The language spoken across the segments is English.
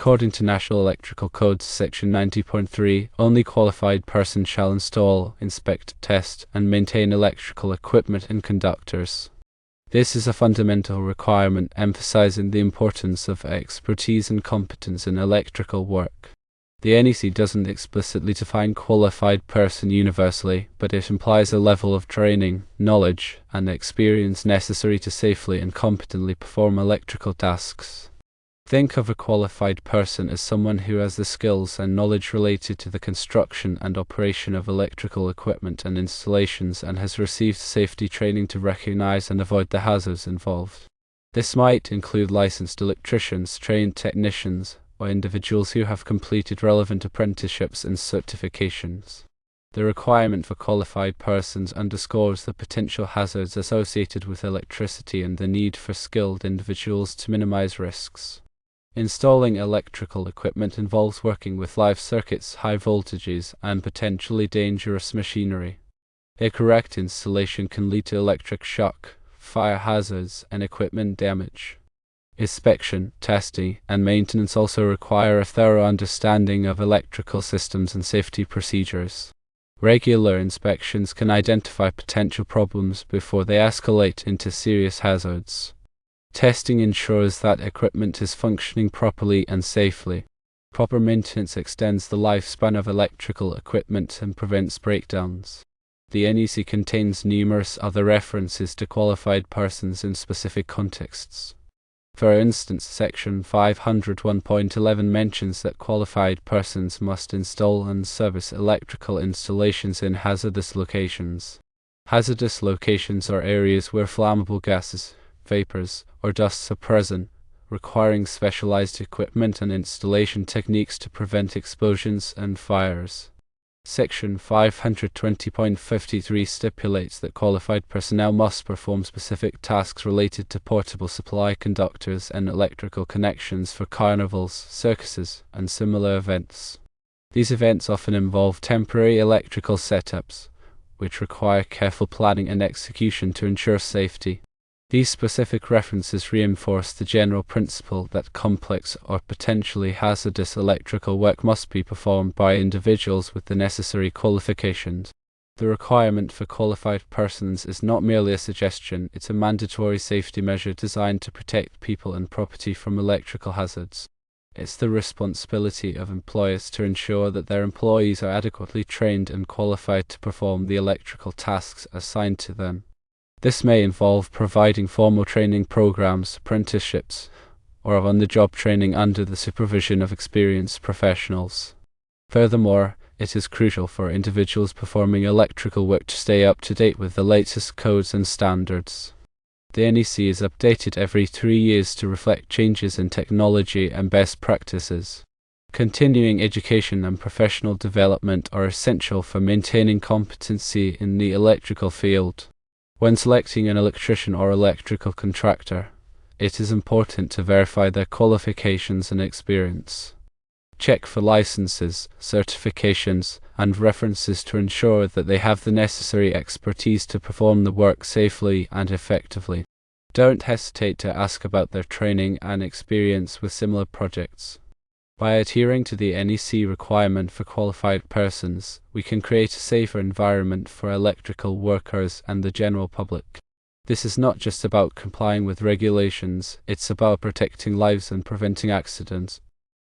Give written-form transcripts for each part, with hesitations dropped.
According to National Electrical Code Section 90.3, only qualified persons shall install, inspect, test, and maintain electrical equipment and conductors. This is a fundamental requirement emphasizing the importance of expertise and competence in electrical work. The NEC doesn't explicitly define qualified person universally, but it implies a level of training, knowledge, and experience necessary to safely and competently perform electrical tasks. Think of a qualified person as someone who has the skills and knowledge related to the construction and operation of electrical equipment and installations and has received safety training to recognize and avoid the hazards involved. This might include licensed electricians, trained technicians, or individuals who have completed relevant apprenticeships and certifications. The requirement for qualified persons underscores the potential hazards associated with electricity and the need for skilled individuals to minimize risks. Installing electrical equipment involves working with live circuits, high voltages, and potentially dangerous machinery. A correct installation can lead to electric shock, fire hazards, and equipment damage. Inspection, testing, and maintenance also require a thorough understanding of electrical systems and safety procedures. Regular inspections can identify potential problems before they escalate into serious hazards. Testing ensures that equipment is functioning properly and safely. Proper maintenance extends the lifespan of electrical equipment and prevents breakdowns. The NEC contains numerous other references to qualified persons in specific contexts. For instance, Section 501.11 mentions that qualified persons must install and service electrical installations in hazardous locations. Hazardous locations are areas where flammable gases, vapors, or dusts are present, requiring specialized equipment and installation techniques to prevent explosions and fires. Section 520.53 stipulates that qualified personnel must perform specific tasks related to portable supply conductors and electrical connections for carnivals, circuses, and similar events. These events often involve temporary electrical setups, which require careful planning and execution to ensure safety. These specific references reinforce the general principle that complex or potentially hazardous electrical work must be performed by individuals with the necessary qualifications. The requirement for qualified persons is not merely a suggestion, it's a mandatory safety measure designed to protect people and property from electrical hazards. It's the responsibility of employers to ensure that their employees are adequately trained and qualified to perform the electrical tasks assigned to them. This may involve providing formal training programs, apprenticeships, or on-the-job training under the supervision of experienced professionals. Furthermore, it is crucial for individuals performing electrical work to stay up to date with the latest codes and standards. The NEC is updated every 3 years to reflect changes in technology and best practices. Continuing education and professional development are essential for maintaining competency in the electrical field. When selecting an electrician or electrical contractor, it is important to verify their qualifications and experience. Check for licenses, certifications, and references to ensure that they have the necessary expertise to perform the work safely and effectively. Don't hesitate to ask about their training and experience with similar projects. By adhering to the NEC requirement for qualified persons, we can create a safer environment for electrical workers and the general public. This is not just about complying with regulations, it's about protecting lives and preventing accidents.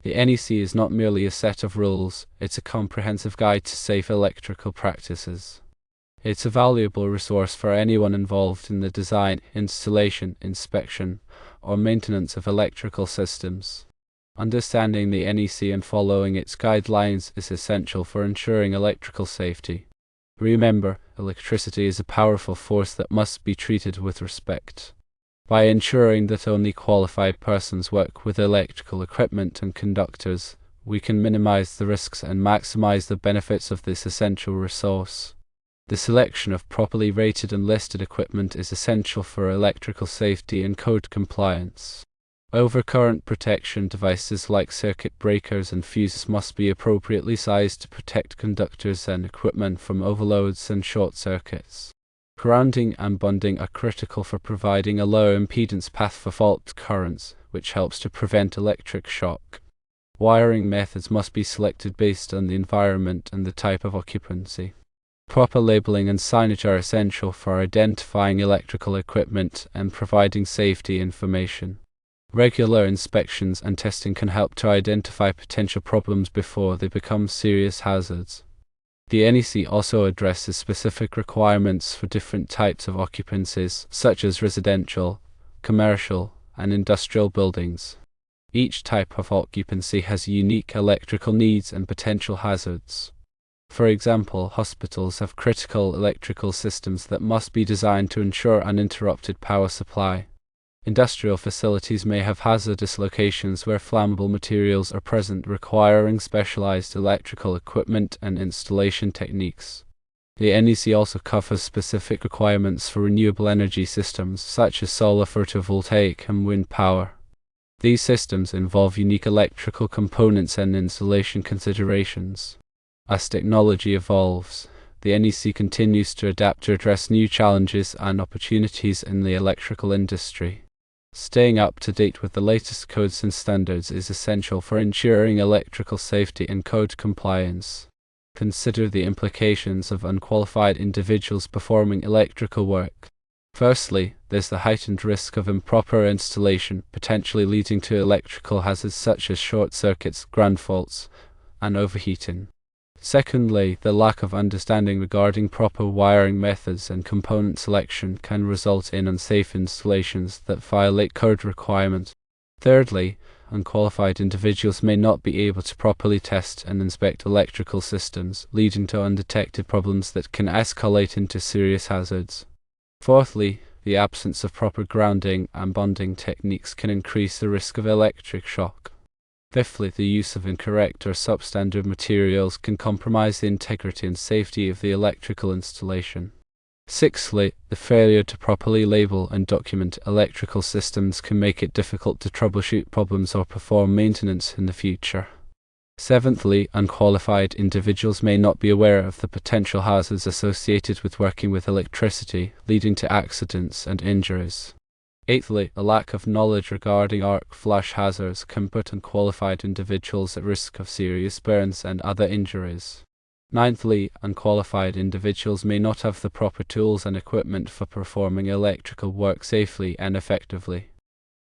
The NEC is not merely a set of rules, it's a comprehensive guide to safe electrical practices. It's a valuable resource for anyone involved in the design, installation, inspection, or maintenance of electrical systems. Understanding the NEC and following its guidelines is essential for ensuring electrical safety. Remember, electricity is a powerful force that must be treated with respect. By ensuring that only qualified persons work with electrical equipment and conductors, we can minimize the risks and maximize the benefits of this essential resource. The selection of properly rated and listed equipment is essential for electrical safety and code compliance. Overcurrent protection devices like circuit breakers and fuses must be appropriately sized to protect conductors and equipment from overloads and short circuits. Grounding and bonding are critical for providing a low impedance path for fault currents, which helps to prevent electric shock. Wiring methods must be selected based on the environment and the type of occupancy. Proper labeling and signage are essential for identifying electrical equipment and providing safety information. Regular inspections and testing can help to identify potential problems before they become serious hazards. The NEC also addresses specific requirements for different types of occupancies, such as residential, commercial, and industrial buildings. Each type of occupancy has unique electrical needs and potential hazards. For example, hospitals have critical electrical systems that must be designed to ensure uninterrupted power supply. Industrial facilities may have hazardous locations where flammable materials are present, requiring specialized electrical equipment and installation techniques. The NEC also covers specific requirements for renewable energy systems, such as solar photovoltaic and wind power. These systems involve unique electrical components and installation considerations. As technology evolves, the NEC continues to adapt to address new challenges and opportunities in the electrical industry. Staying up to date with the latest codes and standards is essential for ensuring electrical safety and code compliance. Consider the implications of unqualified individuals performing electrical work. Firstly, there's the heightened risk of improper installation, potentially leading to electrical hazards such as short circuits, ground faults, and overheating. Secondly, the lack of understanding regarding proper wiring methods and component selection can result in unsafe installations that violate code requirements. Thirdly, unqualified individuals may not be able to properly test and inspect electrical systems, leading to undetected problems that can escalate into serious hazards. Fourthly, the absence of proper grounding and bonding techniques can increase the risk of electric shock. Fifthly, the use of incorrect or substandard materials can compromise the integrity and safety of the electrical installation. Sixthly, the failure to properly label and document electrical systems can make it difficult to troubleshoot problems or perform maintenance in the future. Seventhly, unqualified individuals may not be aware of the potential hazards associated with working with electricity, leading to accidents and injuries. Eighthly, a lack of knowledge regarding arc flash hazards can put unqualified individuals at risk of serious burns and other injuries. Ninthly, unqualified individuals may not have the proper tools and equipment for performing electrical work safely and effectively.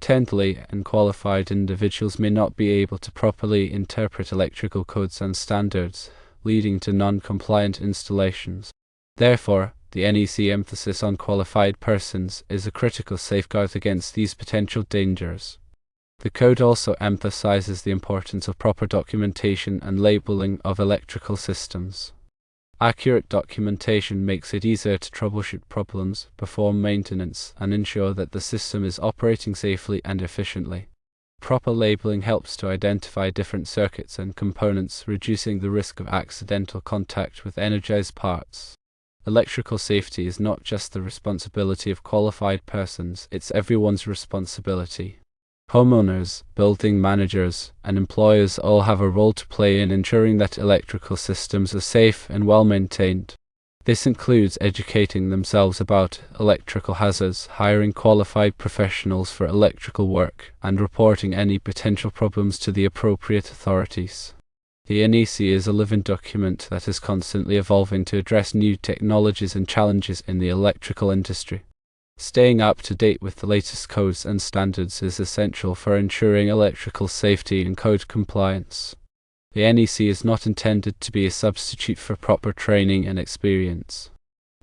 Tenthly, unqualified individuals may not be able to properly interpret electrical codes and standards, leading to non-compliant installations. Therefore, the NEC emphasis on qualified persons is a critical safeguard against these potential dangers. The code also emphasizes the importance of proper documentation and labeling of electrical systems. Accurate documentation makes it easier to troubleshoot problems, perform maintenance, and ensure that the system is operating safely and efficiently. Proper labeling helps to identify different circuits and components, reducing the risk of accidental contact with energized parts. Electrical safety is not just the responsibility of qualified persons, it's everyone's responsibility. Homeowners, building managers, and employers all have a role to play in ensuring that electrical systems are safe and well maintained. This includes educating themselves about electrical hazards, hiring qualified professionals for electrical work, and reporting any potential problems to the appropriate authorities. The NEC is a living document that is constantly evolving to address new technologies and challenges in the electrical industry. Staying up to date with the latest codes and standards is essential for ensuring electrical safety and code compliance. The NEC is not intended to be a substitute for proper training and experience.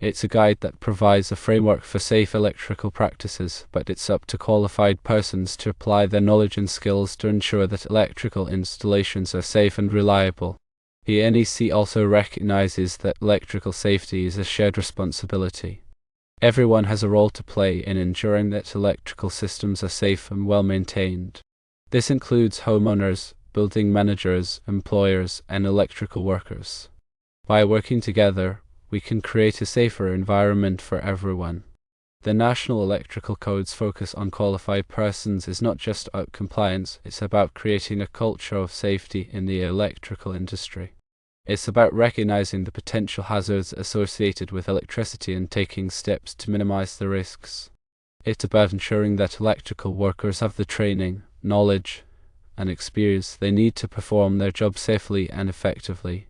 It's a guide that provides a framework for safe electrical practices, but it's up to qualified persons to apply their knowledge and skills to ensure that electrical installations are safe and reliable. The NEC also recognizes that electrical safety is a shared responsibility. Everyone has a role to play in ensuring that electrical systems are safe and well maintained. This includes homeowners, building managers, employers, and electrical workers. By working together, we can create a safer environment for everyone. The National Electrical Code's focus on qualified persons is not just about compliance, it's about creating a culture of safety in the electrical industry. It's about recognizing the potential hazards associated with electricity and taking steps to minimize the risks. It's about ensuring that electrical workers have the training, knowledge, and experience they need to perform their job safely and effectively.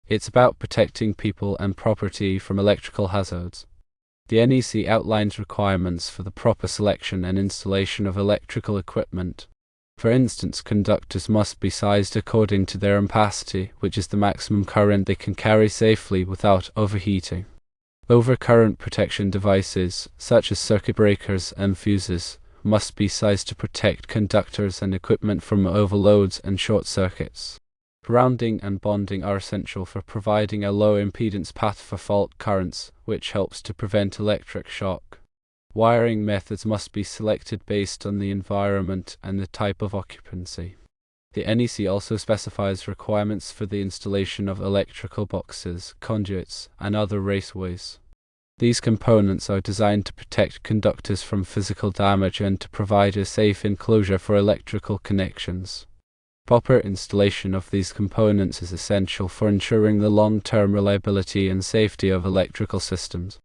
It's about protecting people and property from electrical hazards. The NEC outlines requirements for the proper selection and installation of electrical equipment. For instance, conductors must be sized according to their ampacity, which is the maximum current they can carry safely without overheating. Overcurrent protection devices, such as circuit breakers and fuses, must be sized to protect conductors and equipment from overloads and short circuits. Grounding and bonding are essential for providing a low impedance path for fault currents, which helps to prevent electric shock. Wiring methods must be selected based on the environment and the type of occupancy. The NEC also specifies requirements for the installation of electrical boxes, conduits, and other raceways. These components are designed to protect conductors from physical damage and to provide a safe enclosure for electrical connections. Proper installation of these components is essential for ensuring the long-term reliability and safety of electrical systems.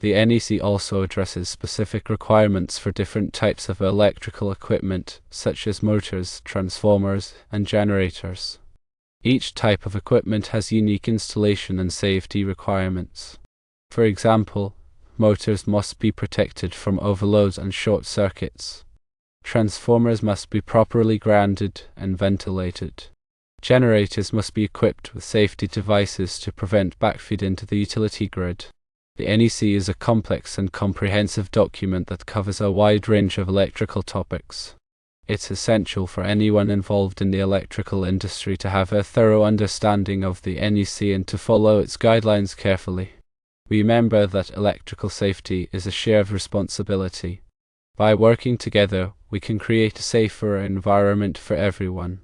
The NEC also addresses specific requirements for different types of electrical equipment, such as motors, transformers, and generators. Each type of equipment has unique installation and safety requirements. For example, motors must be protected from overloads and short circuits. Transformers must be properly grounded and ventilated. Generators must be equipped with safety devices to prevent backfeed into the utility grid. The NEC is a complex and comprehensive document that covers a wide range of electrical topics. It's essential for anyone involved in the electrical industry to have a thorough understanding of the NEC and to follow its guidelines carefully. Remember that electrical safety is a shared responsibility. By working together, we can create a safer environment for everyone.